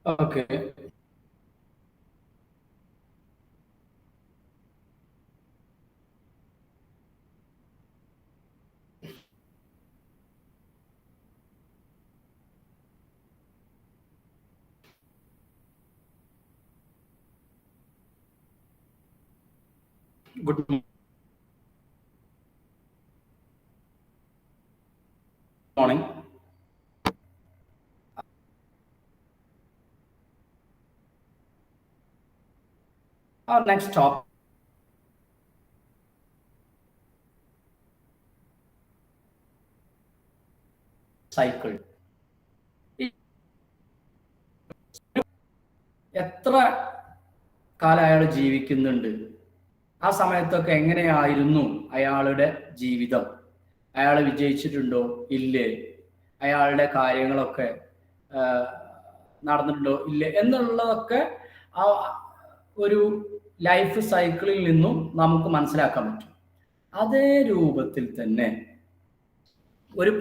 Okay. Good morning. Our next topic cycle. എത്ര കാലം അയാൾ ജീവിക്കുന്നുണ്ട്, ആ സമയത്തൊക്കെ എങ്ങനെയായിരുന്നു അയാളുടെ ജീവിതം, അയാൾ വിജയിച്ചിട്ടുണ്ടോ ഇല്ലേ, അയാളുടെ കാര്യങ്ങളൊക്കെ നടന്നിട്ടുണ്ടോ ഇല്ലേ എന്നുള്ളതൊക്കെ ആ ഒരു ലൈഫ് സൈക്കിളിൽ നിന്നും നമുക്ക് മനസ്സിലാക്കാൻ പറ്റും. അതേ രൂപത്തിൽ തന്നെ ഒരു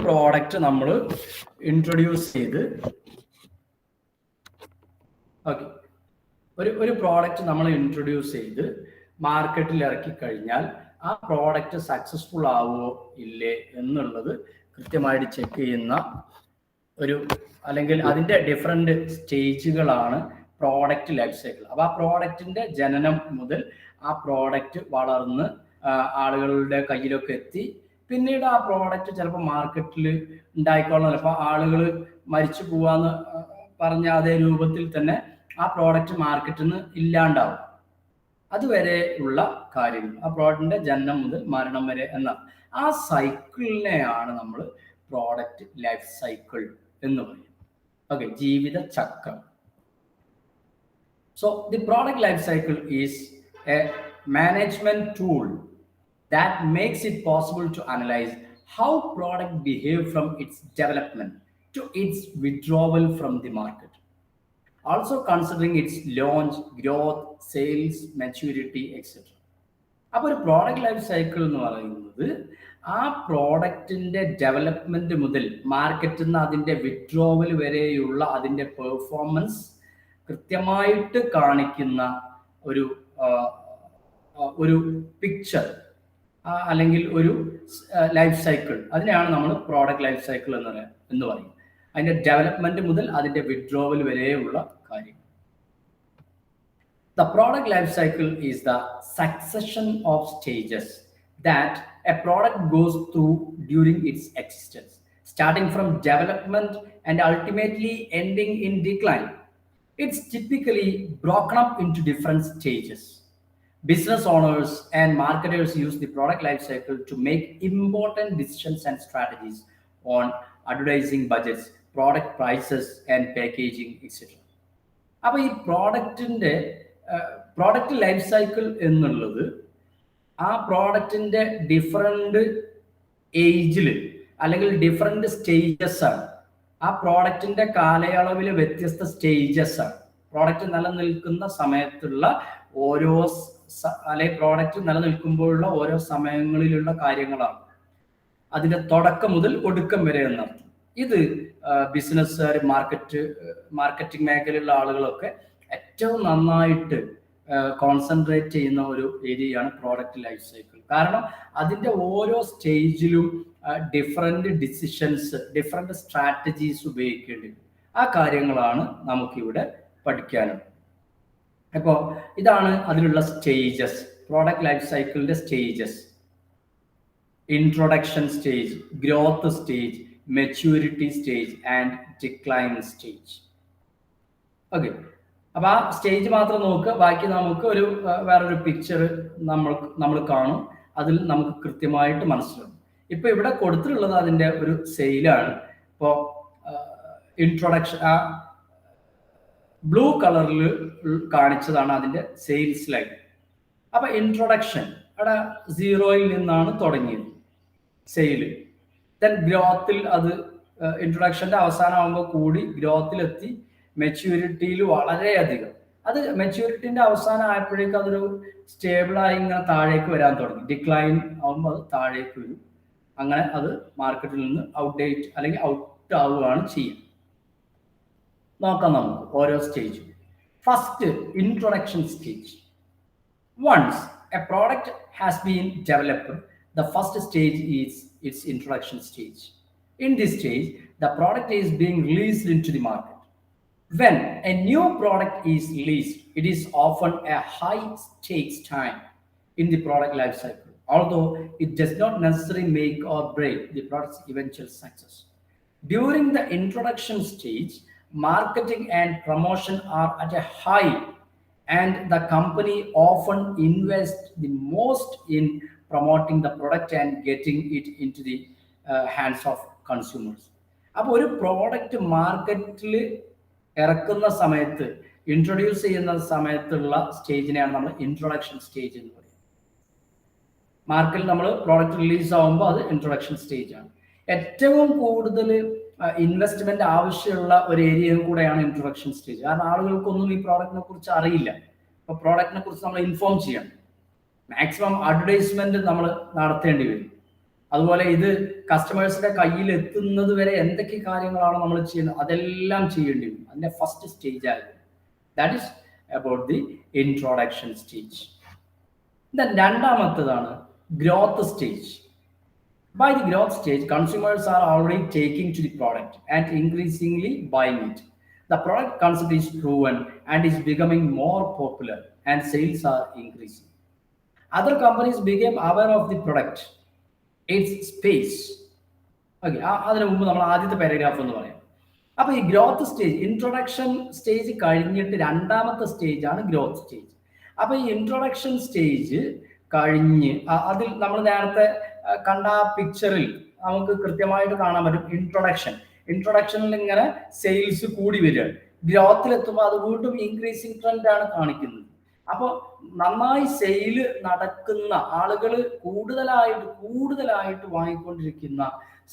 പ്രോഡക്റ്റ് നമ്മൾ ഇൻട്രൊഡ്യൂസ് ചെയ്ത് ഓക്കെ ഒരു പ്രോഡക്റ്റ് നമ്മൾ ഇൻട്രൊഡ്യൂസ് ചെയ്ത് മാർക്കറ്റിൽ ഇറക്കി കഴിഞ്ഞാൽ ആ പ്രോഡക്റ്റ് സക്സസ്ഫുൾ ആവുമോ ഇല്ലേ എന്നുള്ളത് കൃത്യമായിട്ട് ചെക്ക് ചെയ്യുന്ന അല്ലെങ്കിൽ അതിൻ്റെ ഡിഫറെൻ്റ് സ്റ്റേജുകളാണ് പ്രോഡക്റ്റ് ലൈഫ് സൈക്കിൾ. അപ്പോൾ ആ പ്രോഡക്റ്റിൻ്റെ ജനനം മുതൽ ആ പ്രോഡക്റ്റ് വളർന്ന് ആളുകളുടെ കയ്യിലൊക്കെ എത്തി, പിന്നീട് ആ പ്രോഡക്റ്റ് ചിലപ്പോൾ മാർക്കറ്റിൽ ഉണ്ടായിക്കോളണം, ചിലപ്പോൾ ആളുകൾ മരിച്ചു പോവാന്ന് പറഞ്ഞ അതേ രൂപത്തിൽ തന്നെ ആ പ്രോഡക്റ്റ് മാർക്കറ്റിൽ നിന്ന് ഇല്ലാണ്ടാവും. അതുവരെ ഉള്ള കാര്യങ്ങൾ, ആ പ്രോഡക്റ്റിന്റെ ജനനം മുതൽ മരണം വരെ എന്ന ആ സൈക്കിളിനെയാണ് നമ്മൾ പ്രോഡക്റ്റ് ലൈഫ് സൈക്കിൾ എന്ന് പറയും. ഓക്കെ, ജീവിത ചക്രം. So the product life cycle is a management tool that makes it possible to analyze how product behave from its development to its withdrawal from the market, also considering its launch, growth, sales, maturity, etc. അപ്പോൾ ഒരു product life cycle എന്ന് പറയുന്നത് ആ പ്രോഡക്റ്റിന്റെ development മുതൽ മാർക്കറ്റിൽ നിന്ന് അതിന്റെ withdrawal വരെയുള്ള അതിന്റെ പെർഫോമൻസ് കൃത്യമായിട്ട് കാണിക്കുന്ന ഒരു പിക്ചർ അല്ലെങ്കിൽ ഒരു ലൈഫ് സൈക്കിൾ, അതിനെയാണ് നമ്മൾ പ്രോഡക്റ്റ് ലൈഫ് സൈക്കിൾ എന്ന് പറയും. അതിന്റെ ഡെവലപ്മെന്റ് മുതൽ അതിന്റെ വിഡ്രോവൽ വരെയുള്ള കാര്യം. The product life cycle is the succession of stages that a product goes through during its existence, starting from development and ultimately ending in decline. It's typically broken up into different stages. Business owners and marketers use the product life cycle to make important decisions and strategies on advertising budgets, product prices, and packaging, etc. അപ്പോൾ ഈ product life cycle എന്നുള്ളത് ആ പ്രോഡക്റ്റിന്റെ different ഏജിൽ അല്ലെങ്കിൽ different stages ആണ്. ആ പ്രോഡക്റ്റിന്റെ കാലയളവിൽ വ്യത്യസ്ത സ്റ്റേജസ് ആണ്. പ്രോഡക്റ്റ് നിലനിൽക്കുന്ന സമയത്തുള്ള ഓരോ അല്ലെങ്കിൽ പ്രോഡക്റ്റ് നിലനിൽക്കുമ്പോഴുള്ള ഓരോ സമയങ്ങളിലുള്ള കാര്യങ്ങളാണ്. അതിന്റെ തുടക്കം മുതൽ ഒടുക്കം വരെ എന്നർത്ഥം. ഇത് ബിസിനസ്സുകാർ, മാർക്കറ്റിംഗ് മേഖലയിലുള്ള ആളുകളൊക്കെ ഏറ്റവും നന്നായിട്ട് കോൺസെൻട്രേറ്റ് ചെയ്യുന്ന ഒരു ഏരിയയാണ് പ്രോഡക്റ്റ് ലൈഫ് സൈക്കിൾ. കാരണം അതിൻ്റെ ഓരോ സ്റ്റേജിലും ഡിഫറെൻ്റ് ഡിസിഷൻസ്, ഡിഫറെൻ്റ് സ്ട്രാറ്റജീസ് ഉപയോഗിക്കേണ്ടി വരും. ആ കാര്യങ്ങളാണ് നമുക്കിവിടെ പഠിക്കാനുള്ളത്. അപ്പോൾ ഇതാണ് അതിലുള്ള സ്റ്റേജസ്, പ്രോഡക്റ്റ് ലൈഫ് സൈക്കിളിൻ്റെ stages. Introduction stage, growth stage, maturity stage and decline stage. Okay, അപ്പോൾ ആ സ്റ്റേജ് മാത്രം നോക്കുക, ബാക്കി നമുക്ക് വേറൊരു പിക്ചർ നമ്മൾ കാണും, അതിൽ നമുക്ക് കൃത്യമായിട്ട് മനസ്സിലാവും. ഇപ്പൊ ഇവിടെ കൊടുത്തിട്ടുള്ളത് അതിന്റെ ഒരു സെയിലാണ്. ഇപ്പോൾ ഇൻട്രൊഡക്ഷൻ ആ ബ്ലൂ കളറിൽ കാണിച്ചതാണ് അതിന്റെ സെയിൽസ് ലൈൻ. അപ്പൊ ഇൻട്രൊഡക്ഷൻ അവിടെ 0-ൽ നിന്നാണ് തുടങ്ങിയത് സെയില്. ദെൻ ഗ്രോത്തിൽ അത് ഇൻട്രൊഡക്ഷന്റെ അവസാനമാകുമ്പോൾ കൂടി ഗ്രോത്തിലെത്തി മെച്യൂരിറ്റിയിൽ വളരെയധികം. അത് മെച്യൂരിറ്റിന്റെ അവസാനം ആയപ്പോഴേക്കും അതൊരു സ്റ്റേബിളായി ഇങ്ങനെ താഴേക്ക് വരാൻ തുടങ്ങി. ഡിക്ലൈൻ ആകുമ്പോൾ അത് താഴേക്ക് വരും. അങ്ങനെ അത് മാർക്കറ്റിൽ നിന്ന് ഔട്ട്ഡേറ്റ് അല്ലെങ്കിൽ ഔട്ട് ആവുകയാണ് ചെയ്യുക. നോക്കാം നമുക്ക് ഓരോ സ്റ്റേജും. First, introduction stage. Once a product has been developed, the first stage is its introduction stage. In this stage, the product is being released into the market. When a new product is released, it is often a high stakes time in the product life cycle, although it does not necessarily make or break the product's eventual success. During the introduction stage, marketing and promotion are at a high, and the company often invests the most in promoting the product and getting it into the hands of consumers. അപ്പോൾ ഒരു product മാർക്കറ്റിൽ ഇറക്കുന്ന സമയത്ത്, introduce ചെയ്യുന്ന സമയത്തുള്ള സ്റ്റേജിനെയാണ് നമ്മൾ introduction stage എന്ന് പറയുന്നത്. മാർക്കറ്റിൽ നമ്മൾ പ്രോഡക്റ്റ് റിലീസ് ആകുമ്പോൾ അത് ഇൻട്രൊഡക്ഷൻ സ്റ്റേജ് ആണ്. ഏറ്റവും കൂടുതൽ ഇൻവെസ്റ്റ്മെന്റ് ആവശ്യമുള്ള ഒരു ഏരിയയും കൂടെയാണ് ഇൻട്രൊഡക്ഷൻ സ്റ്റേജ്. കാരണം ആളുകൾക്കൊന്നും ഈ പ്രോഡക്റ്റിനെ കുറിച്ച് അറിയില്ല. അപ്പൊ പ്രോഡക്റ്റിനെ കുറിച്ച് നമ്മൾ ഇൻഫോം ചെയ്യണം. മാക്സിമം അഡ്വർടൈസ്മെന്റ് നമ്മൾ നടത്തേണ്ടി വരും. അതുപോലെ ഇത് കസ്റ്റമേഴ്സിന്റെ കയ്യിൽ എത്തുന്നത് വരെ എന്തൊക്കെ കാര്യങ്ങളാണ് നമ്മൾ ചെയ്യുന്നത് അതെല്ലാം ചെയ്യേണ്ടി വരും. അതിന്റെ ഫസ്റ്റ് സ്റ്റേജ് ആയിരുന്നു. That is about the introduction stage. Then രണ്ടാമത്തേതാണ് growth stage. By the growth stage, consumers are already taking to the product and increasingly buying it. The product concept is proven and is becoming more popular, and sales are increasing. Other companies became aware of the product, its space. Okay, അതിന് മുമ്പ് നമ്മൾ ആദ്യത്തെ paragraph എന്ന് പറയാം. അപ്പൊ ഈ growth stage, introduction stage കഴിഞ്ഞിട്ട് രണ്ടാമത്തെ സ്റ്റേജ് ആണ് ഗ്രോത്ത് സ്റ്റേജ്. അപ്പൊ ഈ ഇൻട്രൊഡക്ഷൻ സ്റ്റേജ് കഴിഞ്ഞ് അതിൽ നമ്മൾ നേരത്തെ കണ്ട ആ പിക്ചറിൽ നമുക്ക് കൃത്യമായിട്ട് കാണാൻ പറ്റും ഇൻട്രൊഡക്ഷനിൽ ഇങ്ങനെ സെയിൽസ് കൂടി വരികയാണ്. ഗ്രോത്തിലെത്തുമ്പോൾ അത് വീണ്ടും ഇൻക്രീസിങ് ട്രെൻഡ് ആണ് കാണിക്കുന്നത്. അപ്പോൾ നന്നായി സെയിൽ നടക്കുന്ന ആളുകൾ കൂടുതലായിട്ട് വാങ്ങിക്കൊണ്ടിരിക്കുന്ന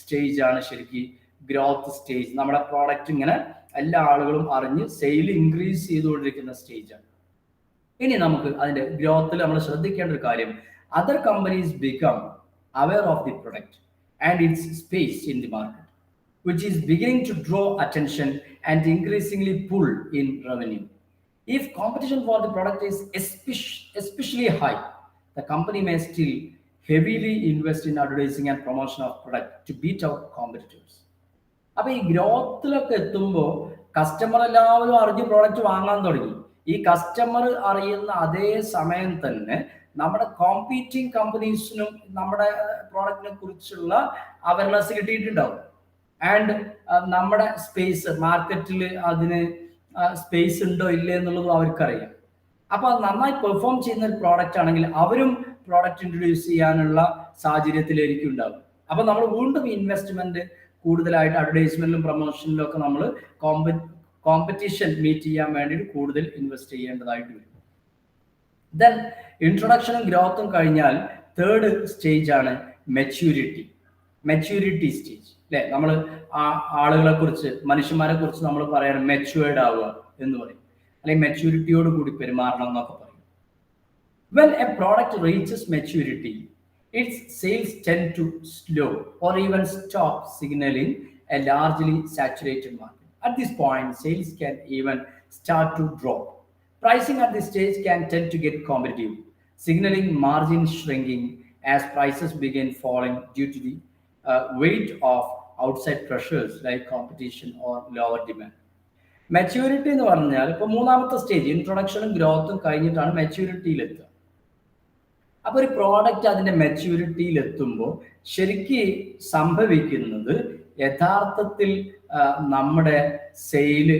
സ്റ്റേജ് ആണ് ശരിക്കും ഗ്രോത്ത് സ്റ്റേജ്. നമ്മുടെ പ്രോഡക്റ്റ് ഇങ്ങനെ എല്ലാ ആളുകളും അറിഞ്ഞ് സെയിൽ ഇൻക്രീസ് ചെയ്തുകൊണ്ടിരിക്കുന്ന സ്റ്റേജാണ്. ഇനി നമുക്ക് അതിന്റെ ഗ്രോത്തിൽ നമ്മൾ ശ്രദ്ധിക്കേണ്ട ഒരു കാര്യം, other companies become aware of the product and its space in the market, which is beginning to draw attention and increasingly pull in revenue. If competition for the product is especially high, the company may still heavily invest in advertising and promotion of product to beat out competitors. അപ്പൊ ഈ ഗ്രോത്തിലൊക്കെ എത്തുമ്പോൾ customer എല്ലാവരും അറിഞ്ഞ് product വാങ്ങാൻ തുടങ്ങി. ഈ customer അറിയുന്ന അതേ സമയം തന്നെ നമ്മുടെ കോമ്പീറ്റിംഗ് കമ്പനീസിനും നമ്മുടെ പ്രോഡക്റ്റിനെ കുറിച്ചുള്ള അവയർനെസ് കിട്ടിയിട്ടുണ്ടാവും. ആൻഡ് നമ്മുടെ സ്പേസ് മാർക്കറ്റിൽ അതിന് സ്പേസ് ഉണ്ടോ ഇല്ലേ എന്നുള്ളതും അവർക്കറിയാം. അപ്പൊ നന്നായി പെർഫോം ചെയ്യുന്ന ഒരു പ്രോഡക്റ്റ് ആണെങ്കിൽ അവരും പ്രോഡക്റ്റ് ഇൻട്രൊഡ്യൂസ് ചെയ്യാനുള്ള സാഹചര്യത്തിലായിരിക്കും ഉണ്ടാവും. അപ്പൊ നമ്മൾ വീണ്ടും ഇൻവെസ്റ്റ്മെന്റ് കൂടുതലായിട്ട് അഡ്വർടൈസ്മെന്റിലും പ്രൊമോഷനിലും ഒക്കെ നമ്മൾ കോമ്പറ്റീഷൻ മീറ്റ് ചെയ്യാൻ വേണ്ടിയിട്ട് കൂടുതൽ ഇൻവെസ്റ്റ് ചെയ്യേണ്ടതായിട്ട് വരും. ദെൻ ഇൻട്രൊഡക്ഷനും ഗ്രോത്തും കഴിഞ്ഞാൽ തേർഡ് സ്റ്റേജ് ആണ് മെച്യൂരിറ്റി സ്റ്റേജ്. അല്ലെ, നമ്മൾ ആളുകളെ കുറിച്ച്, മനുഷ്യന്മാരെ കുറിച്ച് നമ്മൾ പറയണം മെച്യൂർഡ് ആവുക എന്ന് പറയും, അല്ലെങ്കിൽ മെച്യൂരിറ്റിയോട് കൂടി പെരുമാറണം എന്നൊക്കെ പറയും. When a product reaches maturity, its sales tend to slow or even stop, signaling a largely saturated market. At this point, sales can even start to drop. Pricing at this stage can tend to get competitive, signaling margin shrinking as prices begin falling due to the weight of outside pressures like competition or lower demand. Maturity എന്ന് പറഞ്ഞാൽ ഇപ്പൊ മൂന്നാമത്തെ stage, ഇൻട്രൊഡക്ഷനും ഗ്രോത്തും കഴിഞ്ഞിട്ടാണ് മെച്യൂരിറ്റിയിലെത്തുക. അപ്പൊ ഒരു product അതിന്റെ മെച്യൂരിറ്റിയിൽ എത്തുമ്പോൾ ശരിക്കും സംഭവിക്കുന്നത് യഥാർത്ഥത്തിൽ നമ്മുടെ സെയില്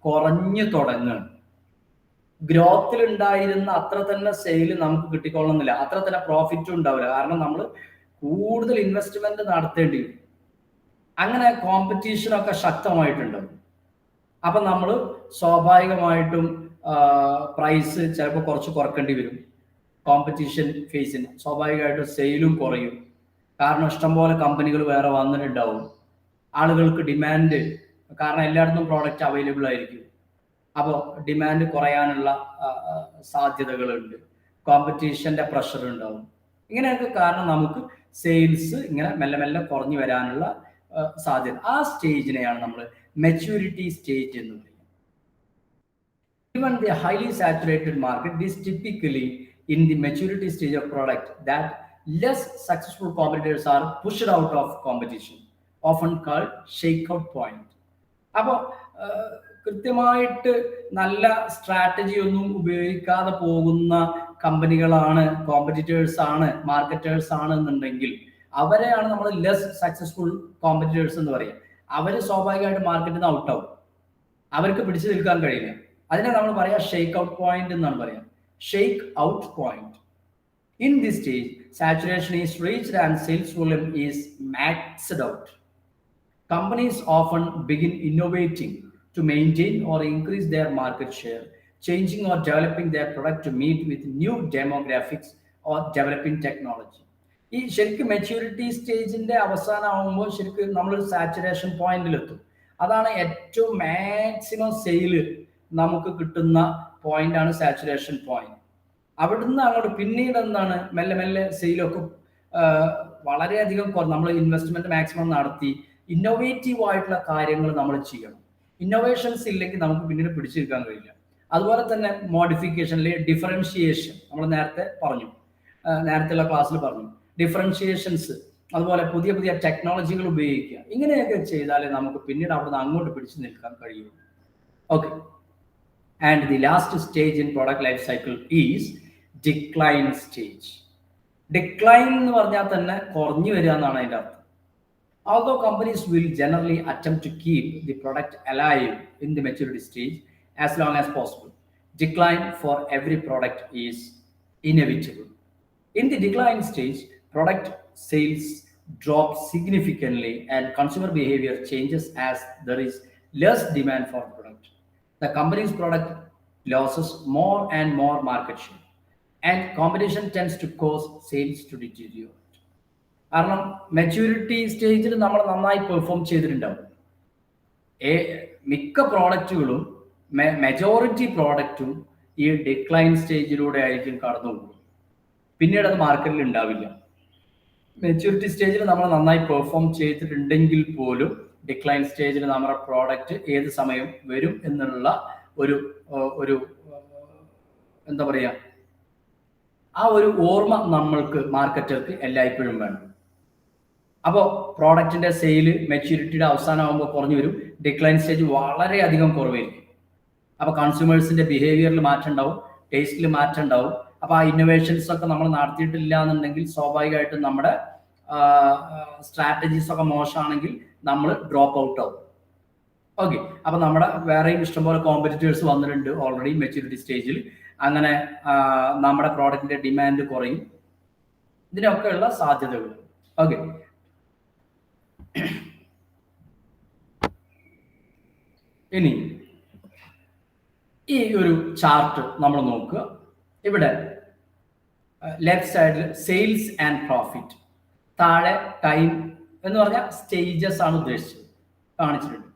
കുറഞ്ഞു തുടങ്ങുകയാണ്. ഗ്രോത്തിൽ ഉണ്ടായിരുന്ന അത്ര തന്നെ സെയിൽ നമുക്ക് കിട്ടിക്കൊള്ളുന്നില്ല, അത്ര തന്നെ പ്രോഫിറ്റും ഉണ്ടാവില്ല. കാരണം നമ്മൾ കൂടുതൽ ഇൻവെസ്റ്റ്മെന്റ് നടത്തേണ്ടി വരും. അങ്ങനെ കോമ്പറ്റീഷനൊക്കെ ശക്തമായിട്ടുണ്ടാവും. അപ്പൊ നമ്മൾ സ്വാഭാവികമായിട്ടും പ്രൈസ് ചിലപ്പോൾ കുറച്ച് കുറക്കേണ്ടി വരും. കോമ്പറ്റീഷൻ ഫേസിന് സ്വാഭാവികമായിട്ടും സെയിലും കുറയും. കാരണം ഇഷ്ടംപോലെ കമ്പനികൾ വേറെ വന്നിട്ടുണ്ടാവും. ആളുകൾക്ക് ഡിമാൻഡ്, കാരണം എല്ലായിടത്തും പ്രോഡക്റ്റ് അവൈലബിൾ ആയിരിക്കും. അപ്പോൾ ഡിമാൻഡ് കുറയാനുള്ള സാധ്യതകളുണ്ട്, കോമ്പറ്റീഷന്റെ പ്രഷർ ഉണ്ടാവും. ഇങ്ങനെയൊക്കെ കാരണം നമുക്ക് സെയിൽസ് ഇങ്ങനെ മെല്ലെ മെല്ലെ കുറഞ്ഞു വരാനുള്ള സാധ്യത. ആ സ്റ്റേജിനെയാണ് നമ്മൾ മെച്യൂരിറ്റി സ്റ്റേജ് എന്ന് പറയുന്നത്. Even the highly saturated market is typically in the maturity stage of product that less successful competitors are pushed out of competition, often called shakeout point. അപ്പോൾ കൃത്യമായിട്ട് നല്ല സ്ട്രാറ്റജി ഒന്നും ഉപയോഗിക്കാതെ പോകുന്ന കമ്പനികളാണ്, കോമ്പറ്റീറ്റേഴ്സ് ആണ്, മാർക്കറ്റേഴ്സ് ആണ് എന്നുണ്ടെങ്കിൽ അവരെയാണ് നമ്മൾ ലെസ് സക്സസ്ഫുൾ കോമ്പറ്റീറ്റേഴ്സ് എന്ന് പറയുക. അവർ സ്വാഭാവികമായിട്ട് മാർക്കറ്റിൽ നിന്ന് ഔട്ടാവും, അവർക്ക് പിടിച്ചു നിൽക്കാൻ കഴിയില്ല. അതിനെ നമ്മൾ പറയാ ഷേക്ക് ഔട്ട് പോയിന്റ് എന്നാണ് പറയാം. Shake out point. In this stage saturation is reached and sales volume is maxed out. Companies often begin innovating to maintain or increase their market share, changing or developing their product to meet with new demographics or developing technology. ഈ ശരിക്കും maturity സ്റ്റേജിന്റെ അവസാനമാകുമ്പോൾ ശരിക്കും നമ്മളൊരു saturation പോയിന്റിലെത്തും. അതാണ് ഏറ്റവും maximum sale നമുക്ക് കിട്ടുന്ന പോയിന്റാണ് saturation point. അവിടുന്ന് അങ്ങോട്ട് പിന്നീട് എന്താണ് മെല്ലെ മെല്ലെ സെയിലൊക്കെ വളരെയധികം നമ്മൾ ഇൻവെസ്റ്റ്മെന്റ് മാക്സിമം നടത്തി ഇന്നോവേറ്റീവ് ആയിട്ടുള്ള കാര്യങ്ങൾ നമ്മൾ ചെയ്യണം. ഇന്നോവേഷൻസ് ഇല്ലെങ്കിൽ നമുക്ക് പിന്നീട് പിടിച്ചെടുക്കാൻ കഴിയില്ല. അതുപോലെ തന്നെ മോഡിഫിക്കേഷൻ അല്ലെങ്കിൽ ഡിഫറൻഷിയേഷൻ നമ്മൾ നേരത്തെ പറഞ്ഞു, നേരത്തെയുള്ള ക്ലാസ്സിൽ പറഞ്ഞു. ഡിഫറൻഷിയേഷൻസ്, അതുപോലെ പുതിയ പുതിയ ടെക്നോളജികൾ ഉപയോഗിക്കുക, ഇങ്ങനെയൊക്കെ ചെയ്താലേ നമുക്ക് പിന്നീട് അവിടുന്ന് അങ്ങോട്ട് പിടിച്ചു നിൽക്കാൻ കഴിയുള്ളൂ. Okay. And the last stage in product life cycle is decline stage. Decline എന്ന് പറഞ്ഞാൽ തന്നെ കുറഞ്ഞു വരിക എന്നാണ് അതിൻ്റെ അർത്ഥം. Although companies will generally attempt to keep the product alive in the maturity stage as long as possible, decline for every product is inevitable. In the decline stage, product sales drop significantly and consumer behavior changes as there is less demand for the product. The company's product loses more and more market share, and competition tends to cause sales to deteriorate. കാരണം maturity സ്റ്റേജിൽ നമ്മൾ നന്നായി perform ചെയ്തിട്ടുണ്ടാവും. മിക്ക പ്രോഡക്റ്റുകളും majority പ്രോഡക്റ്റും ഈ decline സ്റ്റേജിലൂടെ ആയിരിക്കും കടന്നു പോകും. പിന്നീട് അത് മാർക്കറ്റിൽ ഉണ്ടാവില്ല. മെച്യൂരിറ്റി സ്റ്റേജിൽ നമ്മൾ നന്നായി പെർഫോം ചെയ്തിട്ടുണ്ടെങ്കിൽ പോലും ഡിക്ലൈൻ സ്റ്റേജിൽ നമ്മുടെ പ്രോഡക്റ്റ് ഏത് സമയം വരും എന്നുള്ള ഒരു എന്താ പറയുക, ആ ഒരു ഓർമ്മ നമ്മൾക്ക് മാർക്കറ്റർക്ക് എല്ലായ്പ്പോഴും വേണം. അപ്പോൾ പ്രോഡക്റ്റിന്റെ സെയില് മെച്യൂരിറ്റിയുടെ അവസാനമാകുമ്പോൾ കുറഞ്ഞു വരും. ഡിക്ലൈൻ സ്റ്റേജ് വളരെയധികം കുറവായിരിക്കും. അപ്പോൾ കൺസ്യൂമേഴ്സിന്റെ ബിഹേവിയറിൽ മാറ്റം ഉണ്ടാവും, ടേസ്റ്റിൽ മാറ്റം ഉണ്ടാവും. അപ്പോൾ ആ ഇന്നോവേഷൻസ് ഒക്കെ നമ്മൾ നടത്തിയിട്ടില്ല എന്നുണ്ടെങ്കിൽ സ്വാഭാവികമായിട്ടും നമ്മുടെ സ്ട്രാറ്റജീസ് ഒക്കെ മോശമാണെങ്കിൽ നമ്മൾ ഡ്രോപ്പ് ഔട്ട് ആവും. ഓക്കെ. അപ്പോൾ നമ്മുടെ വേറെയും ഇഷ്ടംപോലെ കോമ്പറ്റീറ്റേഴ്സ് വന്നിട്ടുണ്ട് ഓൾറെഡി മെച്യൂരിറ്റി സ്റ്റേജിൽ. അങ്ങനെ നമ്മുടെ പ്രോഡക്റ്റിന്റെ ഡിമാൻഡ് കുറയും. ഇതിനൊക്കെയുള്ള സാധ്യതകൾ. ഓക്കെ. ഇനി ഈ ഒരു ചാർട്ട് നമ്മൾ നോക്കുക. ഇവിടെ ലെഫ്റ്റ് സൈഡിൽ സെയിൽസ് ആൻഡ് പ്രോഫിറ്റ്, താഴെ ടൈം എന്ന് പറഞ്ഞാൽ സ്റ്റേജസ് ആണ് ഉദ്ദേശിച്ചത്, കാണിച്ചിട്ടുണ്ട്.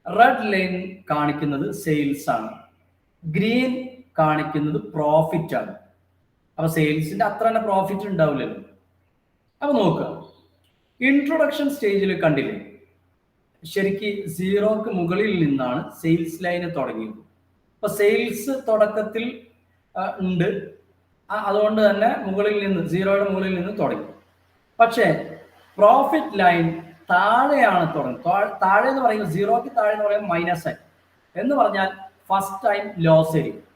റെഡ് ലൈൻ കാണിക്കുന്നത് സെയിൽസ് ആണ്, ഗ്രീൻ കാണിക്കുന്നത് പ്രോഫിറ്റ് ആണ്. അപ്പൊ സെയിൽസിന്റെ അത്ര തന്നെ പ്രോഫിറ്റ് ഉണ്ടാവില്ലല്ലോ. അപ്പൊ നോക്കുക, ഇൻട്രൊഡക്ഷൻ സ്റ്റേജിൽ കണ്ടില്ലേ, ശരിക്ക് സീറോക്ക് മുകളിൽ നിന്നാണ് സെയിൽസ് ലൈന് തുടങ്ങിയത്. അപ്പൊ സെയിൽസ് തുടക്കത്തിൽ ഉണ്ട്, അതുകൊണ്ട് തന്നെ മുകളിൽ നിന്ന്, സീറോയുടെ മുകളിൽ നിന്ന് തുടങ്ങി. പക്ഷേ പ്രോഫിറ്റ് ലൈൻ താഴെയാണ് തുടങ്ങുന്നത്. താഴെ എന്ന് പറയുമ്പോൾ സീറോക്ക് താഴെ എന്ന് പറയുമ്പോൾ മൈനസ് ആയി എന്ന് പറഞ്ഞാൽ ഫസ്റ്റ് ടൈം ലോസ് ആയിരിക്കും.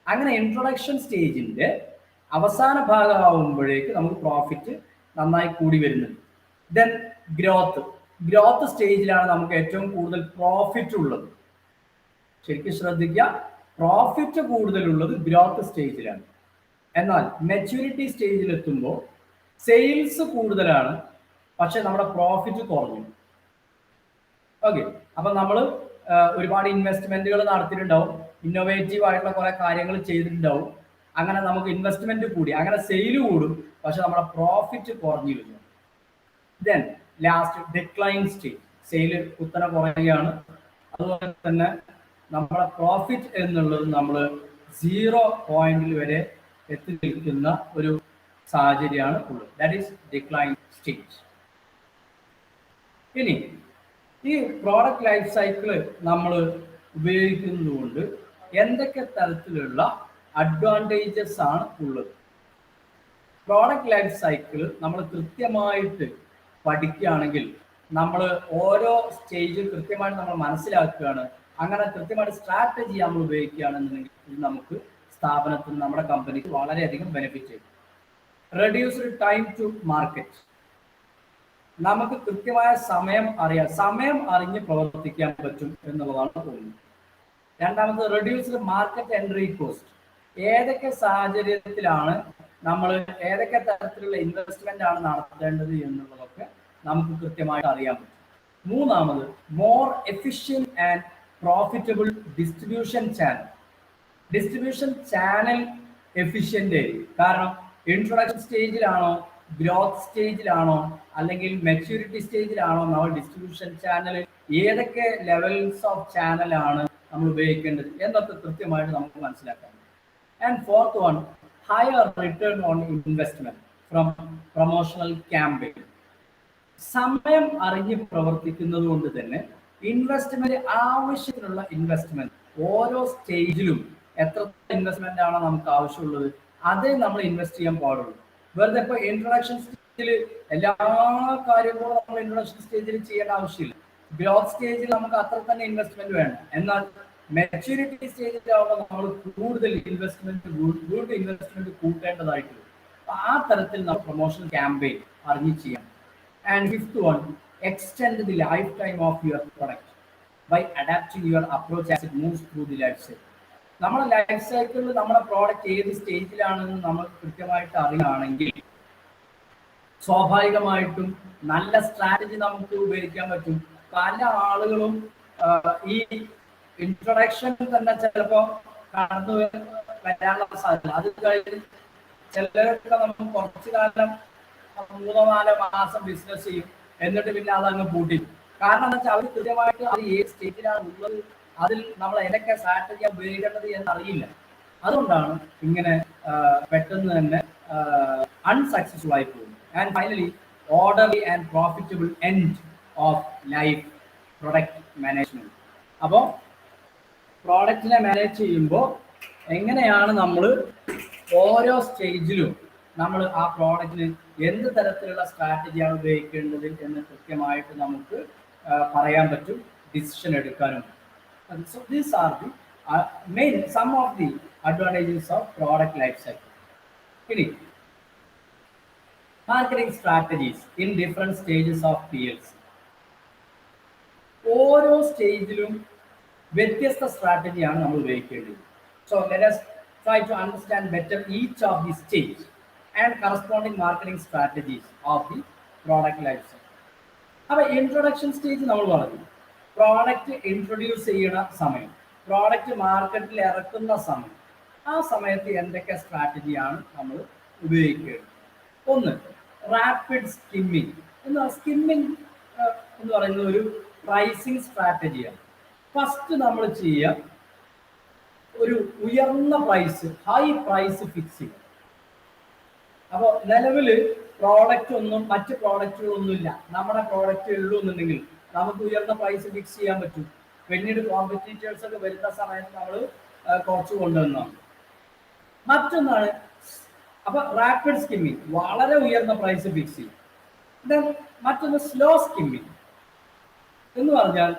അങ്ങനെ ഇൻട്രൊഡക്ഷൻ സ്റ്റേജിന്റെ അവസാന ഭാഗമാകുമ്പോഴേക്ക് നമുക്ക് പ്രോഫിറ്റ് നന്നായി കൂടി വരുന്നുണ്ട്. ദെൻ ഗ്രോത്ത് സ്റ്റേജിലാണ് നമുക്ക് ഏറ്റവും കൂടുതൽ പ്രോഫിറ്റ് ഉള്ളത്. ശരിക്കും ശ്രദ്ധിക്കുക, പ്രോഫിറ്റ് കൂടുതലുള്ളത് ഗ്രോത്ത് സ്റ്റേജിലാണ്. എന്നാൽ മെച്യൂരിറ്റി സ്റ്റേജിൽ എത്തുമ്പോൾ സെയിൽസ് കൂടുതലാണ്, പക്ഷെ നമ്മുടെ പ്രോഫിറ്റ് കുറഞ്ഞു. ഓക്കെ. അപ്പൊ നമ്മൾ ഒരുപാട് ഇൻവെസ്റ്റ്മെന്റുകൾ നടത്തിയിട്ടുണ്ടാവും, ഇന്നോവേറ്റീവ് ആയിട്ടുള്ള കുറെ കാര്യങ്ങൾ ചെയ്തിട്ടുണ്ടാവും. അങ്ങനെ നമുക്ക് ഇൻവെസ്റ്റ്മെന്റ് കൂടി, അങ്ങനെ സെയില് കൂടും, പക്ഷെ നമ്മുടെ പ്രോഫിറ്റ് കുറഞ്ഞു വരുന്നു. Then last decline stage, sale കുത്തനെ കുറയുകയാണ്. അതുപോലെ തന്നെ നമ്മുടെ പ്രോഫിറ്റ് എന്നുള്ളത് നമ്മൾ 0 പോയിന്റിൽ വരെ എത്തി നിൽക്കുന്ന ഒരു സാഹചര്യമാണ് ഉള്ളത്. That is decline stage. ഇനി ഈ പ്രോഡക്റ്റ് ലൈഫ് സൈക്കിള് നമ്മൾ ഉപയോഗിക്കുന്നത് കൊണ്ട് എന്തൊക്കെ തരത്തിലുള്ള അഡ്വാൻറ്റേജസ് ആണ് ഉള്ളത്? പ്രോഡക്റ്റ് ലൈഫ് സൈക്കിൾ നമ്മൾ കൃത്യമായിട്ട് പഠിക്കുകയാണെങ്കിൽ, നമ്മൾ ഓരോ സ്റ്റേജും കൃത്യമായിട്ട് നമ്മൾ മനസ്സിലാക്കുകയാണ്, അങ്ങനെ കൃത്യമായിട്ട് സ്ട്രാറ്റജി നമ്മൾ ഉപയോഗിക്കുകയാണെന്നുണ്ടെങ്കിൽ ഇത് നമുക്ക് സ്ഥാപനത്തിന്, നമ്മുടെ കമ്പനിക്ക് വളരെയധികം ബെനിഫിറ്റ് ചെയ്യും. റെഡ്യൂസ്ഡ് ടൈം ടു മാർക്കറ്റ്, നമുക്ക് കൃത്യമായ സമയം അറിയാം, സമയം അറിഞ്ഞ് പ്രവർത്തിക്കാൻ പറ്റും എന്നുള്ളതാണ് തോന്നുന്നത്. രണ്ടാമത് റെഡ്യൂസ്ഡ് മാർക്കറ്റ് എൻട്രി കോസ്റ്റ്, ഏതൊക്കെ സാഹചര്യത്തിലാണ് നമ്മൾ ഏതൊക്കെ തരത്തിലുള്ള ഇൻവെസ്റ്റ്മെന്റ് ആണ് നടത്തേണ്ടത് എന്നുള്ളതൊക്കെ നമുക്ക് കൃത്യമായിട്ട് അറിയാൻ പറ്റും. മൂന്നാമത് more efficient and profitable distribution channel. Distribution channel efficient ആയിരിക്കും. കാരണം ഇൻട്രൊഡക്ഷൻ സ്റ്റേജിലാണോ, ഗ്രോത്ത് സ്റ്റേജിലാണോ, അല്ലെങ്കിൽ മെച്യൂരിറ്റി സ്റ്റേജിലാണോ നമ്മൾ ഡിസ്ട്രിബ്യൂഷൻ ചാനൽ, ഏതൊക്കെ ലെവൽസ് ഓഫ് ചാനലാണ് നമ്മൾ ഉപയോഗിക്കേണ്ടത് എന്നൊക്കെ കൃത്യമായിട്ട് നമുക്ക് മനസ്സിലാക്കാം. And fourth one, higher return on investment from promotional campaign. സമയം അറിഞ്ഞ് പ്രവർത്തിക്കുന്നത് കൊണ്ട് തന്നെ ഇൻവെസ്റ്റ്മെന്റ്, ആവശ്യത്തിനുള്ള ഇൻവെസ്റ്റ്മെന്റ് ഓരോ സ്റ്റേജിലും എത്ര ഇൻവെസ്റ്റ്മെന്റ് ആണോ നമുക്ക് ആവശ്യമുള്ളത് അതേ നമ്മൾ ഇൻവെസ്റ്റ് ചെയ്യാൻ പാടുള്ളൂ. വെറുതെ ഇപ്പൊ ഇൻട്രൊഡക്ഷൻ സ്റ്റേജിൽ എല്ലാ കാര്യങ്ങളും നമ്മൾ ഇൻട്രൊഡക്ഷൻ സ്റ്റേജിൽ ചെയ്യേണ്ട ആവശ്യമില്ല. ഗ്രോത്ത് സ്റ്റേജിൽ നമുക്ക് അത്ര തന്നെ ഇൻവെസ്റ്റ്മെന്റ് വേണം. എന്നാൽ മെച്യൂരിറ്റി സ്റ്റേജിലാവുമ്പോൾ നമ്മൾ കൂടുതൽ ഇൻവെസ്റ്റ്മെന്റ് കൂട്ടേണ്ടതായിട്ടുണ്ട്. ആ തരത്തിൽ നമ്മൾ പ്രൊമോഷൻ ക്യാമ്പയിൻ അറിഞ്ഞ് ചെയ്യാം. And fifth one, extend the lifetime of your product by adapting your approach as it moves through the life cycle. നമ്മുടെ ലൈഫ് സൈക്കിളിൽ നമ്മുടെ പ്രോഡക്റ്റ് ഏത് സ്റ്റേജിലാണെന്ന് നമ്മൾ കൃത്യമായിട്ട് അറിയുകയാണെങ്കിൽ സ്വാഭാവികമായിട്ടും നല്ല സ്ട്രാറ്റജി നമുക്ക് ഉപയോഗിക്കാൻ പറ്റും. പല ആളുകളും ഈ ഇൻട്രൊഡക്ഷൻ തന്നെ ചിലപ്പോൾ കടന്നു വരാനുള്ള സാധ്യത, അത് കഴിഞ്ഞ് ചിലരൊക്കെ നമുക്ക് കുറച്ചു കാലം 3-4 മാസം ബിസിനസ് ചെയ്യും, എന്നിട്ട് പിന്നെ അതങ്ങ് പൂട്ടി. കാരണം എന്താ വെച്ചാൽ അവർ കൃത്യമായിട്ട് അത് ഏത് സ്റ്റേജിലാണ് ഉള്ളത്, അതിൽ നമ്മൾ ഏതൊക്കെ സ്ട്രാറ്റജി ഉപയോഗിക്കേണ്ടത് എന്നറിയില്ല. അതുകൊണ്ടാണ് ഇങ്ങനെ പെട്ടെന്ന് തന്നെ അൺസക്സസ്ഫുൾ ആയി പോകുന്നത്. And finally, orderly and profitable end of life product management. അപ്പോൾ പ്രോഡക്റ്റിനെ മാനേജ് ചെയ്യുമ്പോൾ എങ്ങനെയാണ് നമ്മൾ ഓരോ സ്റ്റേജിലും നമ്മൾ ആ പ്രോഡക്റ്റിന് എന്ത് തരത്തിലുള്ള സ്ട്രാറ്റജിയാണ് ഉപയോഗിക്കേണ്ടത് എന്ന് കൃത്യമായിട്ട് നമുക്ക് പറയാൻ പറ്റും, ഡിസിഷൻ എടുക്കാനും. So these are the some of the advantages of product life cycle. ഇനി marketing strategies in different stages of PLC. ഓരോ സ്റ്റേജിലും വ്യത്യസ്ത സ്ട്രാറ്റജിയാണ് നമ്മൾ ഉപയോഗിക്കേണ്ടത്. So let us try to understand better each of the stage and corresponding marketing strategies of the product life cycle. അപ്പോൾ introduction stage നമ്മൾ പറഞ്ഞു, product introduce ചെയ്യുന്ന സമയം, product മാർക്കറ്റിൽ ഇറക്കുന്ന സമയം, ആ സമയത്ത് എന്തൊക്കെ സ്ട്രാറ്റജിയാണ് നമ്മൾ ഉപയോഗിക്കേണ്ടത്? ഒന്ന്, റാപ്പിഡ് സ്കിമ്മിങ്. സ്കിമ്മിങ് എന്ന് പറയുന്നത് ഒരു പ്രൈസിങ് സ്ട്രാറ്റജിയാണ്. ഫസ്റ്റ് നമ്മൾ ചെയ്യുക, ഒരു ഉയർന്ന പ്രൈസ്, ഹൈ പ്രൈസ് ഫിക്സ് ചെയ്യുക. അപ്പോൾ നിലവിൽ പ്രോഡക്റ്റ് ഒന്നും മറ്റ് പ്രോഡക്റ്റുകളൊന്നുമില്ല, നമ്മുടെ പ്രോഡക്റ്റ് ഉള്ളൂ എന്നുണ്ടെങ്കിൽ നമുക്ക് ഉയർന്ന പ്രൈസ് ഫിക്സ് ചെയ്യാൻ പറ്റും. പിന്നീട് കോമ്പറ്റീറ്റേഴ്സ് ഒക്കെ വരുന്ന സമയത്ത് നമ്മൾ കുറച്ച് കൊണ്ടുവന്നതാണ്. മറ്റൊന്നാണ്, അപ്പൊ റാപ്പിഡ് സ്കിമ്മിങ്, വളരെ ഉയർന്ന പ്രൈസ് ഫിക്സ് ചെയ്യും. ദെൻ മറ്റൊന്ന് സ്ലോ സ്കിമ്മിങ് എന്ന് പറഞ്ഞാൽ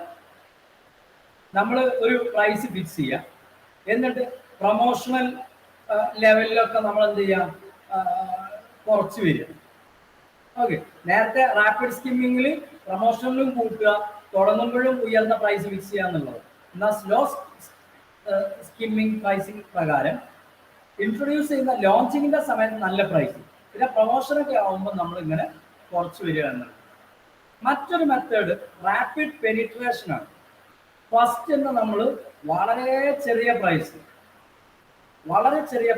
നമ്മൾ ഒരു പ്രൈസ് ഫിക്സ് ചെയ്യുക, എന്നിട്ട് പ്രൊമോഷണൽ ലെവലിലൊക്കെ നമ്മൾ എന്ത് ചെയ്യാം, കുറച്ച് വരിക. ഓക്കെ, നേരത്തെ റാപ്പിഡ് സ്കിമ്മിങ്ങിൽ പ്രൊമോഷനിലും കൂട്ടുക, തുടങ്ങുമ്പോഴും ഉയർന്ന പ്രൈസ് ഫിക്സ് ചെയ്യുക എന്നുള്ളത്. എന്നാൽ സ്ലോ സ്കിമ്മിങ് പ്രൈസിങ് പ്രകാരം ഇൻട്രൊഡ്യൂസ് ചെയ്യുന്ന ലോഞ്ചിങ്ങിന്റെ സമയത്ത് നല്ല പ്രൈസ്, പിന്നെ പ്രൊമോഷനൊക്കെ ആവുമ്പോൾ നമ്മൾ ഇങ്ങനെ കുറച്ച് വരിക എന്നുള്ളത്. മറ്റൊരു മെത്തേഡ് റാപ്പിഡ് പെനിട്രേഷൻ ആണ്. ഫസ്റ്റ് എന്ന് നമ്മൾ വളരെ ചെറിയ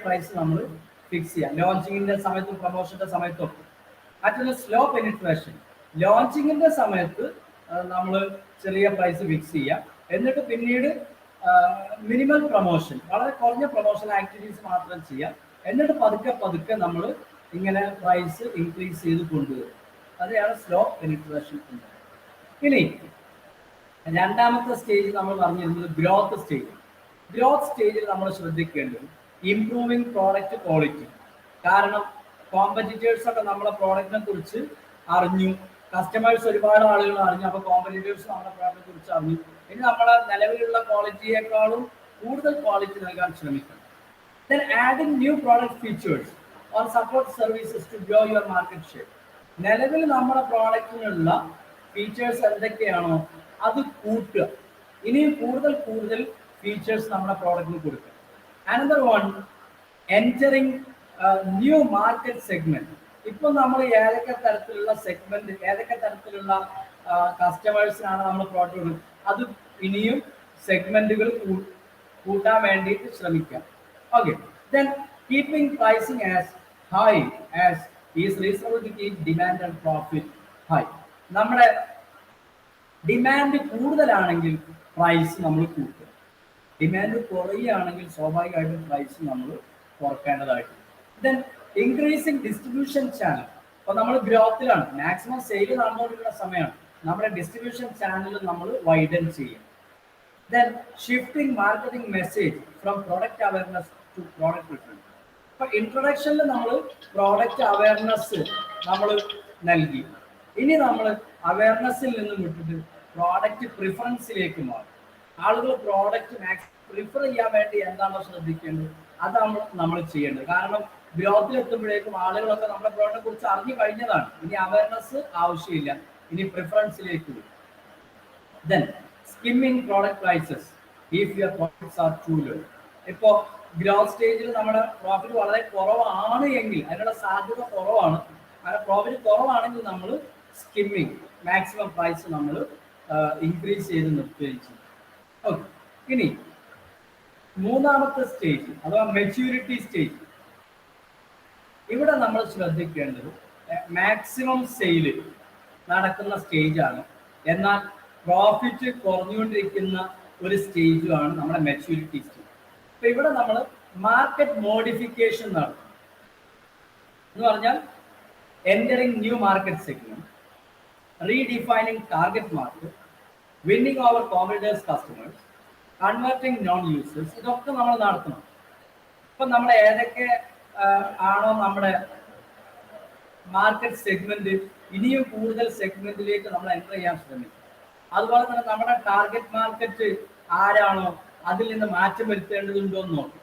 പ്രൈസ് നമ്മൾ ഫിക്സ് ചെയ്യാം, ലോഞ്ചിങ്ങിന്റെ സമയത്തും പ്രൊമോഷന്റെ സമയത്തും. മറ്റൊന്ന് സ്ലോ പെനിട്രേഷൻ, ലോഞ്ചിങ്ങിന്റെ സമയത്ത് നമ്മൾ ചെറിയ പ്രൈസ് ഫിക്സ് ചെയ്യാം, എന്നിട്ട് പിന്നീട് മിനിമൽ പ്രൊമോഷൻ, വളരെ കുറഞ്ഞ പ്രൊമോഷൻ ആക്ടിവിറ്റീസ് മാത്രം ചെയ്യാം, എന്നിട്ട് പതുക്കെ നമ്മൾ ഇങ്ങനെ പ്രൈസ് ഇൻക്രീസ് ചെയ്ത് കൊണ്ടുവരും. അതാണ് സ്ലോ പെനിട്രേഷൻ. ഇനി രണ്ടാമത്തെ സ്റ്റേജ് നമ്മൾ പറഞ്ഞിരുന്നത് ഗ്രോത്ത് സ്റ്റേജ്. ഗ്രോത്ത് സ്റ്റേജിൽ നമ്മൾ ശ്രദ്ധിക്കേണ്ടത് ഇംപ്രൂവിങ് പ്രോഡക്റ്റ് ക്വാളിറ്റി. കാരണം കോമ്പറ്റീറ്റേഴ്സ് ഒക്കെ നമ്മളെ പ്രോഡക്റ്റിനെ കുറിച്ച് അറിഞ്ഞു, കസ്റ്റമേഴ്സ് ഒരുപാട് ആളുകൾ അറിഞ്ഞു, അപ്പോൾ കോമ്പറ്റീറ്റേഴ്സ് നമ്മുടെ പ്രോഡക്റ്റിനെ കുറിച്ച് അറിഞ്ഞു. ഇനി നമ്മളെ നിലവിലുള്ള ക്വാളിറ്റിയേക്കാളും കൂടുതൽ ക്വാളിറ്റി നൽകാൻ ശ്രമിക്കണം. Then adding new product features or support services to grow your market share. നിലവിൽ നമ്മുടെ പ്രോഡക്റ്റിനുള്ള ഫീച്ചേഴ്സ് എന്തൊക്കെയാണോ അത് കൂട്ടുക. ഇനിയും കൂടുതൽ ഫീച്ചേഴ്സ് നമ്മുടെ പ്രോഡക്റ്റിന് കൊടുക്കുക. Another one, entering new market segment. ഇപ്പൊ നമ്മൾ ഏതൊക്കെ തരത്തിലുള്ള സെഗ്മെന്റ്, ഏതൊക്കെ തരത്തിലുള്ള കസ്റ്റമേഴ്സിനാണ് നമ്മൾ പ്രോഡക്റ്റ് കൊടുക്കുന്നത്, അത് ഇനിയും സെഗ്മെന്റുകൾ കൂട്ടാൻ വേണ്ടിയിട്ട് ശ്രമിക്കാം. Okay, then keeping pricing as high as is reasonable to keep demand and profit high. നമ്മുടെ ഡിമാൻഡ് കൂടുതലാണെങ്കിൽ പ്രൈസ് നമ്മൾ കൂട്ടുക, ഡിമാൻഡ് കുറയുകയാണെങ്കിൽ സ്വാഭാവികമായിട്ടും പ്രൈസ് നമ്മൾ കുറയ്ക്കേണ്ടതായിട്ട്. Then increasing distribution channel. അപ്പോൾ നമ്മൾ ഗ്രോത്തിലാണ്, മാക്സിമം സെയിൽ നടന്നുകൊണ്ടിരിക്കുന്ന സമയമാണ്, നമ്മുടെ ഡിസ്ട്രിബ്യൂഷൻ ചാനൽ നമ്മൾ വൈഡൻ ചെയ്യും. Then shifting marketing message from product awareness to product preference. അപ്പോൾ ഇൻട്രൊഡക്ഷനിൽ നമ്മൾ പ്രോഡക്റ്റ് അവയർനെസ് നമ്മൾ നൽകി. ഇനി നമ്മൾ അവയർനെസ്സിൽ നിന്ന് വിട്ടിട്ട് പ്രോഡക്റ്റ് പ്രിഫറൻസിലേക്ക് മാറും. ആളുകൾ പ്രോഡക്റ്റ് പ്രിഫർ ചെയ്യാൻ വേണ്ടി എന്താണോ ശ്രദ്ധിക്കേണ്ടത് അതാണ് നമ്മൾ ചെയ്യേണ്ടത്. കാരണം ഗ്രോത്തിൽ എത്തുമ്പോഴേക്കും ആളുകളൊക്കെ നമ്മുടെ പ്രോഡക്റ്റിനെ കുറിച്ച് അറിഞ്ഞു കഴിഞ്ഞതാണ്. ഇനി അവയർനെസ് ആവശ്യമില്ല, ഇനി പ്രിഫറൻസിലേക്ക് വരും. Then skimming product prices if your profits are too low. ഇപ്പോൾ ഗ്രോത്ത് സ്റ്റേജിൽ നമ്മുടെ പ്രോഫിറ്റ് വളരെ കുറവാണ് എങ്കിൽ, അതിനുള്ള സാധ്യത കുറവാണ്, അങ്ങനെ പ്രോഫിറ്റ് കുറവാണെങ്കിൽ നമ്മൾ സ്കിമ്മിങ് മാക്സിമം പ്രൈസ് നമ്മൾ ഇൻക്രീസ് ചെയ്ത് നിർത്തുകയും ചെയ്യും. ഓക്കെ, ഇനി മൂന്നാമത്തെ സ്റ്റേജ് അഥവാ മെച്യൂരിറ്റി സ്റ്റേജ്. ഇവിടെ നമ്മൾ ശ്രദ്ധിക്കേണ്ടത് മാക്സിമം സെയിൽ നടക്കുന്ന സ്റ്റേജാണ്, എന്നാൽ പ്രോഫിറ്റ് കുറഞ്ഞുകൊണ്ടിരിക്കുന്ന ഒരു സ്റ്റേജുമാണ് നമ്മുടെ മെച്യൂരിറ്റി സ്റ്റേജ്. അപ്പൊ ഇവിടെ നമ്മൾ മാർക്കറ്റ് മോഡിഫിക്കേഷൻ നടത്തും എന്ന് പറഞ്ഞാൽ entering new market segment, redefining target market, winning over competitors customers, converting non users. ഇതൊക്കെ നമ്മൾ നടത്തണം. ഇപ്പം നമ്മൾ ഏതൊക്കെ ആണോ നമ്മുടെ മാർക്കറ്റ് സെഗ്മെന്റ്, ഇനിയും കൂടുതൽ സെഗ്മെന്റിലേക്ക് നമ്മൾ എൻ്റർ ചെയ്യാൻ ശ്രമിക്കും. അതുപോലെ തന്നെ നമ്മുടെ ടാർഗറ്റ് മാർക്കറ്റ് ആരാണോ അതിൽ നിന്ന് മാറ്റം വരുത്തേണ്ടതുണ്ടോ എന്ന് നോക്കും.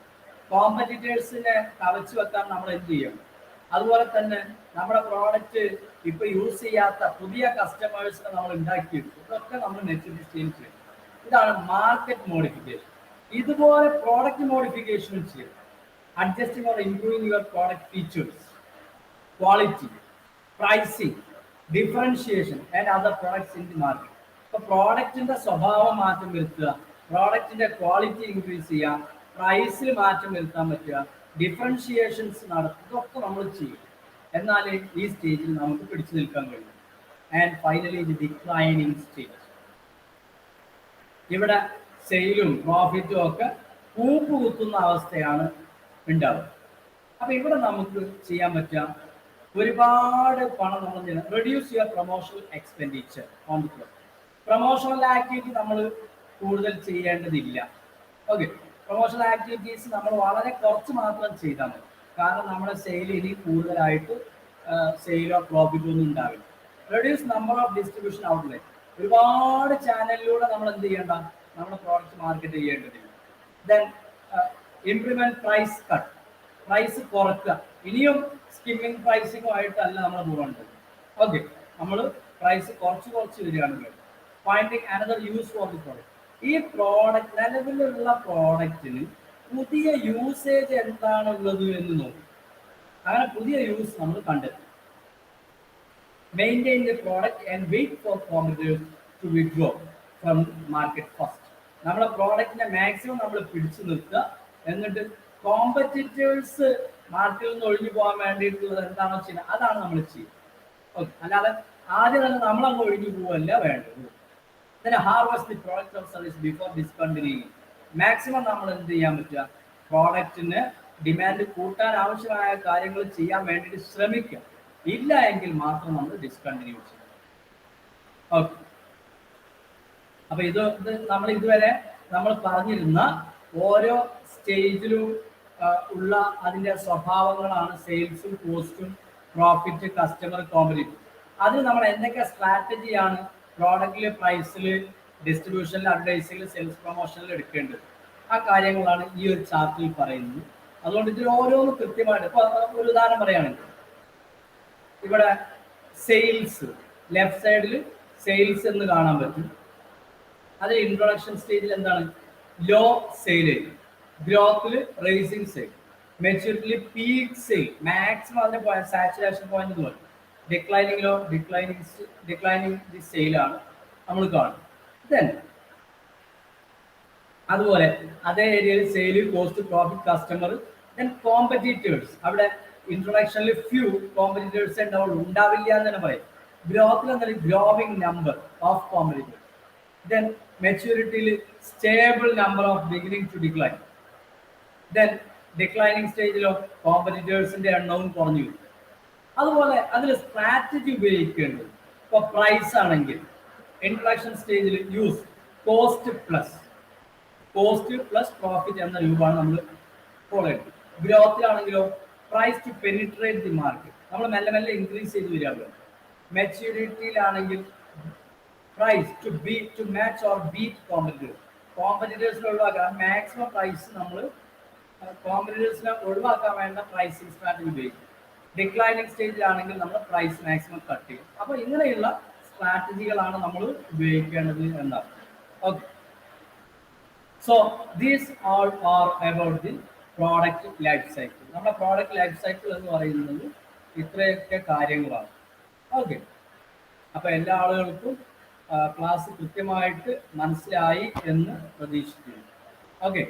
കോമ്പറ്റീറ്റേഴ്സിനെ കവച്ചു വെക്കാൻ നമ്മൾ എന്ത് ചെയ്യണം. അതുപോലെ തന്നെ നമ്മുടെ പ്രോഡക്റ്റ് ഇപ്പൊ യൂസ് ചെയ്യാത്ത പുതിയ കസ്റ്റമേഴ്സിനെ നമ്മൾ ഉണ്ടാക്കിയെടുക്കും. ഇതൊക്കെ നമ്മൾ മെച്യൂരിറ്റി സ്റ്റേജിൽ ചെയ്യും. ഇതാണ് മാർക്കറ്റ് മോഡിഫിക്കേഷൻ. ഇതുപോലെ പ്രോഡക്റ്റ് മോഡിഫിക്കേഷനും ചെയ്യും. Adjusting or improving your product features, quality, pricing, differentiation and other products in the market. ഇപ്പൊ പ്രോഡക്റ്റിന്റെ സ്വഭാവം മാറ്റം വരുത്തുക, പ്രോഡക്റ്റിന്റെ ക്വാളിറ്റി ഇൻക്രീസ് ചെയ്യുക, പ്രൈസിൽ മാറ്റം വരുത്താൻ പറ്റുക, ഡിഫറൻഷിയേഷൻസ് നടത്തുക, ഇതൊക്കെ നമ്മൾ ചെയ്യും. എന്നാലേ ഈ സ്റ്റേജിൽ നമുക്ക് പിടിച്ചു നിൽക്കാൻ കഴിയും. And finally the declining stage. ഇവിടെ സെയിലും പ്രോഫിറ്റും ഒക്കെ കൂപ്പുകുത്തുന്ന അവസ്ഥയാണ് ഉണ്ടാവുക. അപ്പൊ ഇവിടെ നമുക്ക് ചെയ്യാൻ പറ്റുക ഒരുപാട് പണം നമ്മൾ reduce your promotional expenditure on the product. Promotional activity നമ്മൾ കൂടുതൽ ചെയ്യേണ്ടതില്ല. ഓക്കെ, പ്രൊമോഷണൽ ആക്ടിവിറ്റീസ് നമ്മൾ വളരെ കുറച്ച് മാത്രം ചെയ്താൽ മതി. കാരണം നമ്മുടെ സെയിൽ ഇനി കൂടുതലായിട്ട് സെയിലോ പ്രോഫിറ്റോ ഒന്നും ഉണ്ടാവില്ല. Reduce number of distribution outlet. ഒരുപാട് ചാനലിലൂടെ നമ്മൾ എന്ത് ചെയ്യേണ്ട, നമ്മുടെ പ്രോഡക്റ്റ് മാർക്കറ്റ് ചെയ്യേണ്ടതില്ല. Then implement price cut. Price കുറയ്ക്കുക. ഇനിയും സ്കിമ്മിങ് പ്രൈസിങ്ങുമായിട്ടല്ല നമ്മൾ പോകേണ്ടത്. ഓക്കെ, നമ്മൾ പ്രൈസ് കുറച്ച് വരികയാണ്. Finding another use for the product. ഈ പ്രോഡക്റ്റ് നിലവിലുള്ള പ്രോഡക്റ്റിന് പുതിയ യൂസേജ് എന്താണുള്ളത് എന്ന് നോക്കും. അങ്ങനെ പുതിയ യൂസ് നമ്മൾ കണ്ടെത്തും. Maintain the product and wait for competitors to withdraw from market first. നമ്മുടെ പ്രോഡക്റ്റിനെ മാക്സിമം നമ്മൾ പിടിച്ചു നിർത്തുക. എന്നിട്ട് കോമ്പറ്റീറ്റേഴ്സ് മാർക്കറ്റിൽ നിന്ന് ഒഴിഞ്ഞു പോകാൻ വേണ്ടിയിട്ടുള്ളത് എന്താണോ ചെയ്യുന്നത് അതാണ് നമ്മൾ ചെയ്യുക. ഓക്കെ, അല്ലാതെ ആദ്യം തന്നെ നമ്മളങ്ങ് ഒഴിഞ്ഞു പോവല്ല വേണ്ടത്. Then harvest the product or service before discontinuing. Maximum നമ്മൾ എന്ത് ചെയ്യാൻ പറ്റുക, പ്രോഡക്റ്റിന് ഡിമാൻഡ് കൂട്ടാൻ ആവശ്യമായ കാര്യങ്ങൾ ചെയ്യാൻ വേണ്ടിയിട്ട് ശ്രമിക്കുക. ഇല്ല എങ്കിൽ മാത്രം നമ്മൾ ഡിസ്കണ്ടിന്യൂ ചെയ്യും. ഓക്കെ. അപ്പൊ ഇത് നമ്മൾ ഇതുവരെ നമ്മൾ പറഞ്ഞിരുന്ന ഓരോ സ്റ്റേജിലും ഉള്ള അതിന്റെ സ്വഭാവങ്ങളാണ് സെയിൽസും കോസ്റ്റും പ്രോഫിറ്റ് കസ്റ്റമർ കോമ്പറ്റീവ്. അതിന് നമ്മൾ എന്തൊക്കെ സ്ട്രാറ്റജിയാണ് പ്രോഡക്റ്റിൽ പ്രൈസിൽ ഡിസ്ട്രിബ്യൂഷനിൽ അഡ്വർടൈസിംഗിൽ സെയിൽസ് പ്രൊമോഷനിൽ എടുക്കേണ്ടത്, ആ കാര്യങ്ങളാണ് ഈ ഒരു ചാർട്ടിൽ പറയുന്നത്. അതുകൊണ്ട് ഇതിൽ ഓരോന്നും കൃത്യമായിട്ട് ഇപ്പൊ ഒരു ഉദാഹരണം പറയുകയാണെങ്കിൽ ഇവിടെ സെയിൽസ് ലെഫ്റ്റ് സൈഡിൽ സെയിൽസ് എന്ന് കാണാൻ പറ്റും. അത് ഇൻട്രൊഡക്ഷൻ സ്റ്റേജിൽ എന്താണ് ലോ സെയിൽ, ഗ്രോത്തിൽ റേസിംഗ് സെയിൽ, മെച്യൂരിറ്റിയിൽ പീക്ക് സെയിൽ, മാക്സിമം അതിന്റെ സാച്ചുറേഷൻ പോയിന്റ് എന്ന് പറയും. ഡിക്ലൈനിങ്ങിലോ ഡിക്ലൈനിങ് സെയിലാണ് നമ്മൾ കാണുന്നത്. ദെൻ അതുപോലെ അതേ ഏരിയയിൽ sale, cost, profit, customer. Then competitors, അവിടെ ഇൻട്രൊഡക്ഷനിൽ ഫ്യൂ കോമ്പറ്റീറ്റേഴ്സ് ഉണ്ടാവില്ല എന്ന് തന്നെ പറയും. ഗ്രോത്തിൽ എന്താണ് growing number of competitors. Then maturity stable number of beginning to decline. Then declining stage of competitors in the unknown കുറഞ്ഞു. അതുപോലെ അതിൽ സ്ട്രാറ്റജി ഉപയോഗിക്കേണ്ടത് ഇപ്പോൾ പ്രൈസ് ആണെങ്കിൽ ഇൻട്രൊഡക്ഷൻ സ്റ്റേജിൽ യൂസ് കോസ്റ്റ് പ്ലസ് പ്രോഫിറ്റ് എന്ന രൂപമാണ് നമ്മൾ ഫോളോ ചെയ്യുന്നത്. ഗ്രോത്തിലാണെങ്കിലോ price to penetrate the market, നമ്മൾ മെല്ലെ മെല്ലെ ഇൻക്രീസ് ചെയ്ത് വരിക. മെച്യൂരിറ്റിയിലാണെങ്കിൽ price to match or beat കോമ്പറ്റീറ്റേഴ്സിനെ ഒഴിവാക്കാൻ മാക്സിമം പ്രൈസ് നമ്മൾ കോമ്പറ്റീറ്റേഴ്സിനെ ഒഴിവാക്കാൻ വേണ്ട പ്രൈസിങ് സ്ട്രാറ്റജി ഉപയോഗിക്കും. ഡിക്ലൈനിങ് സ്റ്റേജിലാണെങ്കിൽ നമ്മൾ പ്രൈസ് മാക്സിമം കട്ട് ചെയ്യും. അപ്പോൾ ഇങ്ങനെയുള്ള സ്ട്രാറ്റജികളാണ് നമ്മൾ ഉപയോഗിക്കേണ്ടത് എന്നാണ്. Okay, so these all are about the product life cycle. നമ്മുടെ പ്രോഡക്റ്റ് ലൈഫ് സൈക്കിൾ എന്ന് പറയുന്നത് ഇത്രയൊക്കെ കാര്യങ്ങളാണ്. ഓക്കെ, അപ്പോൾ എല്ലാ ആളുകൾക്കും ക്ലാസ് കൃത്യമായിട്ട് മനസ്സിലായി എന്ന് പ്രതീക്ഷിക്കുന്നു. ഓക്കെ.